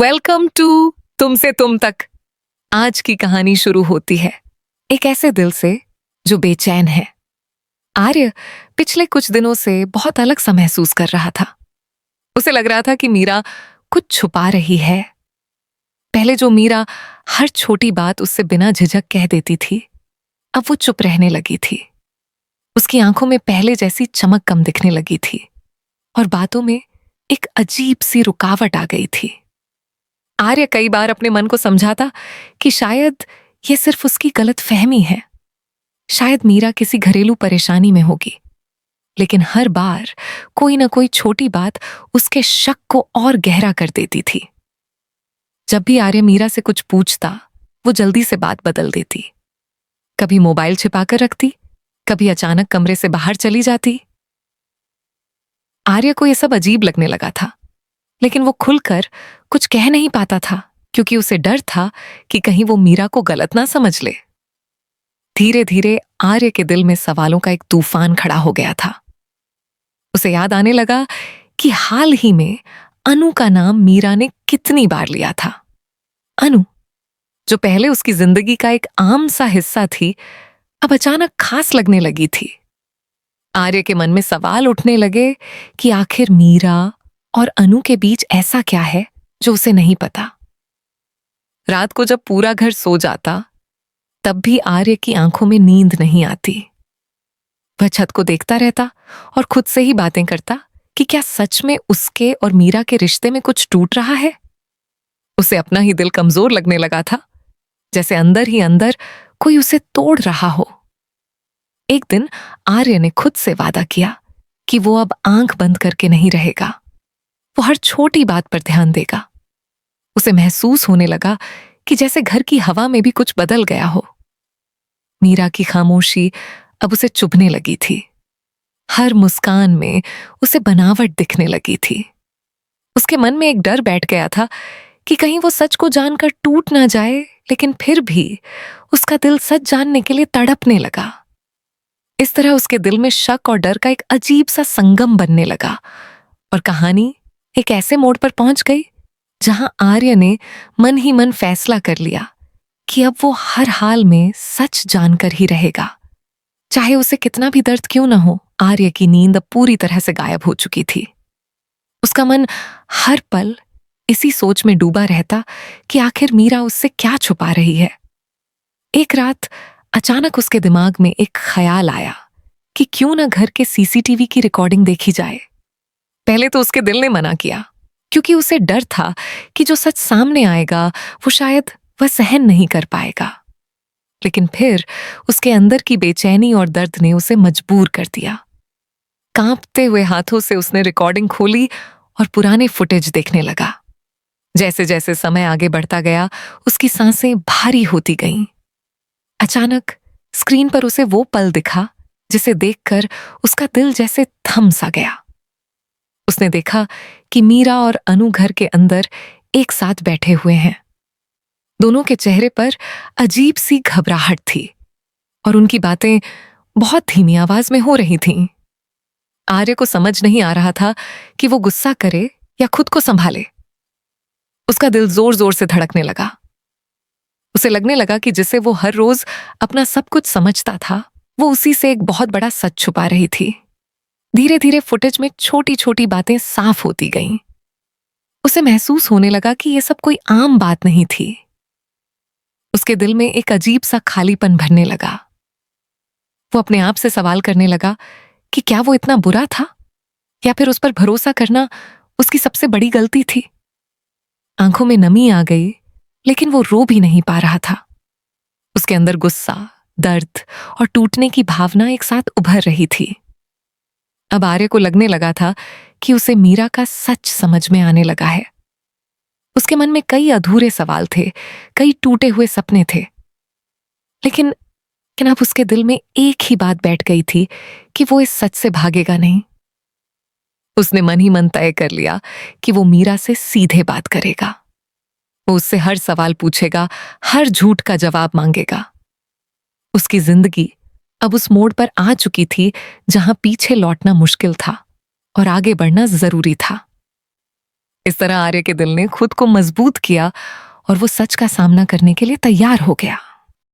Welcome to तुमसे तुम तक। आज की कहानी शुरू होती है एक ऐसे दिल से जो बेचैन है। आर्य पिछले कुछ दिनों से बहुत अलग सा महसूस कर रहा था। उसे लग रहा था कि मीरा कुछ छुपा रही है। पहले जो मीरा हर छोटी बात उससे बिना झिझक कह देती थी, अब वो चुप रहने लगी थी। उसकी आंखों में पहले जैसी चमक कम दिखने लगी थी और बातों में एक अजीब सी रुकावट आ गई थी। आर्य कई बार अपने मन को समझाता कि शायद ये सिर्फ उसकी गलत फहमी है, शायद मीरा किसी घरेलू परेशानी में होगी। लेकिन हर बार कोई ना कोई छोटी बात उसके शक को और गहरा कर देती थी। जब भी आर्य मीरा से कुछ पूछता, वो जल्दी से बात बदल देती। कभी मोबाइल छिपाकर रखती, कभी अचानक कमरे से बाहर चली जाती। आर्य को यह सब अजीब लगने लगा था, लेकिन वो खुलकर कुछ कह नहीं पाता था क्योंकि उसे डर था कि कहीं वो मीरा को गलत ना समझ ले। धीरे धीरे आर्य के दिल में सवालों का एक तूफान खड़ा हो गया था। उसे याद आने लगा कि हाल ही में अनु का नाम मीरा ने कितनी बार लिया था। अनु, जो पहले उसकी जिंदगी का एक आम सा हिस्सा थी, अब अचानक खास लगने लगी थी। आर्य के मन में सवाल उठने लगे कि आखिर मीरा और अनु के बीच ऐसा क्या है जो उसे नहीं पता। रात को जब पूरा घर सो जाता, तब भी आर्य की आंखों में नींद नहीं आती। वह छत को देखता रहता और खुद से ही बातें करता कि क्या सच में उसके और मीरा के रिश्ते में कुछ टूट रहा है। उसे अपना ही दिल कमजोर लगने लगा था, जैसे अंदर ही अंदर कोई उसे तोड़ रहा हो। एक दिन आर्य ने खुद से वादा किया कि वो अब आंख बंद करके नहीं रहेगा। वो हर छोटी बात पर ध्यान देगा। उसे महसूस होने लगा कि जैसे घर की हवा में भी कुछ बदल गया हो। मीरा की खामोशी अब उसे चुभने लगी थी। हर मुस्कान में उसे बनावट दिखने लगी थी। उसके मन में एक डर बैठ गया था कि कहीं वो सच को जानकर टूट ना जाए, लेकिन फिर भी उसका दिल सच जानने के लिए तड़पने लगा। इस तरह उसके दिल में शक और डर का एक अजीब सा संगम बनने लगा और कहानी एक ऐसे मोड़ पर पहुंच गई जहां आर्य ने मन ही मन फैसला कर लिया कि अब वो हर हाल में सच जानकर ही रहेगा, चाहे उसे कितना भी दर्द क्यों ना हो। आर्य की नींद अब पूरी तरह से गायब हो चुकी थी। उसका मन हर पल इसी सोच में डूबा रहता कि आखिर मीरा उससे क्या छुपा रही है। एक रात अचानक उसके दिमाग में एक ख्याल आया कि क्यों ना घर के सीसीटीवी की रिकॉर्डिंग देखी जाए। पहले तो उसके दिल ने मना किया, क्योंकि उसे डर था कि जो सच सामने आएगा वो शायद वह सहन नहीं कर पाएगा। लेकिन फिर उसके अंदर की बेचैनी और दर्द ने उसे मजबूर कर दिया। कांपते हुए हाथों से उसने रिकॉर्डिंग खोली और पुराने फुटेज देखने लगा। जैसे जैसे समय आगे बढ़ता गया, उसकी सांसें भारी होती गईं। अचानक स्क्रीन पर उसे वो पल दिखा जिसे देखकर उसका दिल जैसे थम सा गया। उसने देखा कि मीरा और अनु घर के अंदर एक साथ बैठे हुए हैं। दोनों के चेहरे पर अजीब सी घबराहट थी और उनकी बातें बहुत धीमी आवाज में हो रही थीं। आर्य को समझ नहीं आ रहा था कि वो गुस्सा करे या खुद को संभाले। उसका दिल जोर जोर से धड़कने लगा। उसे लगने लगा कि जिसे वो हर रोज अपना सब कुछ समझता था, वो उसी से एक बहुत बड़ा सच छुपा रही थी। धीरे धीरे फुटेज में छोटी छोटी बातें साफ होती गईं। उसे महसूस होने लगा कि ये सब कोई आम बात नहीं थी। उसके दिल में एक अजीब सा खालीपन भरने लगा। वो अपने आप से सवाल करने लगा कि क्या वो इतना बुरा था, या फिर उस पर भरोसा करना उसकी सबसे बड़ी गलती थी। आंखों में नमी आ गई, लेकिन वो रो भी नहीं पा रहा था। उसके अंदर गुस्सा, दर्द और टूटने की भावना एक साथ उभर रही थी। अब आर्य को लगने लगा था कि उसे मीरा का सच समझ में आने लगा है। उसके मन में कई अधूरे सवाल थे, कई टूटे हुए सपने थे। लेकिन अब उसके दिल में एक ही बात बैठ गई थी कि वो इस सच से भागेगा नहीं। उसने मन ही मन तय कर लिया कि वो मीरा से सीधे बात करेगा। वो उससे हर सवाल पूछेगा, हर झूठ का जवाब मांगेगा। उसकी जिंदगी अब उस मोड़ पर आ चुकी थी जहां पीछे लौटना मुश्किल था और आगे बढ़ना जरूरी था। इस तरह आर्य के दिल ने खुद को मजबूत किया और वो सच का सामना करने के लिए तैयार हो गया।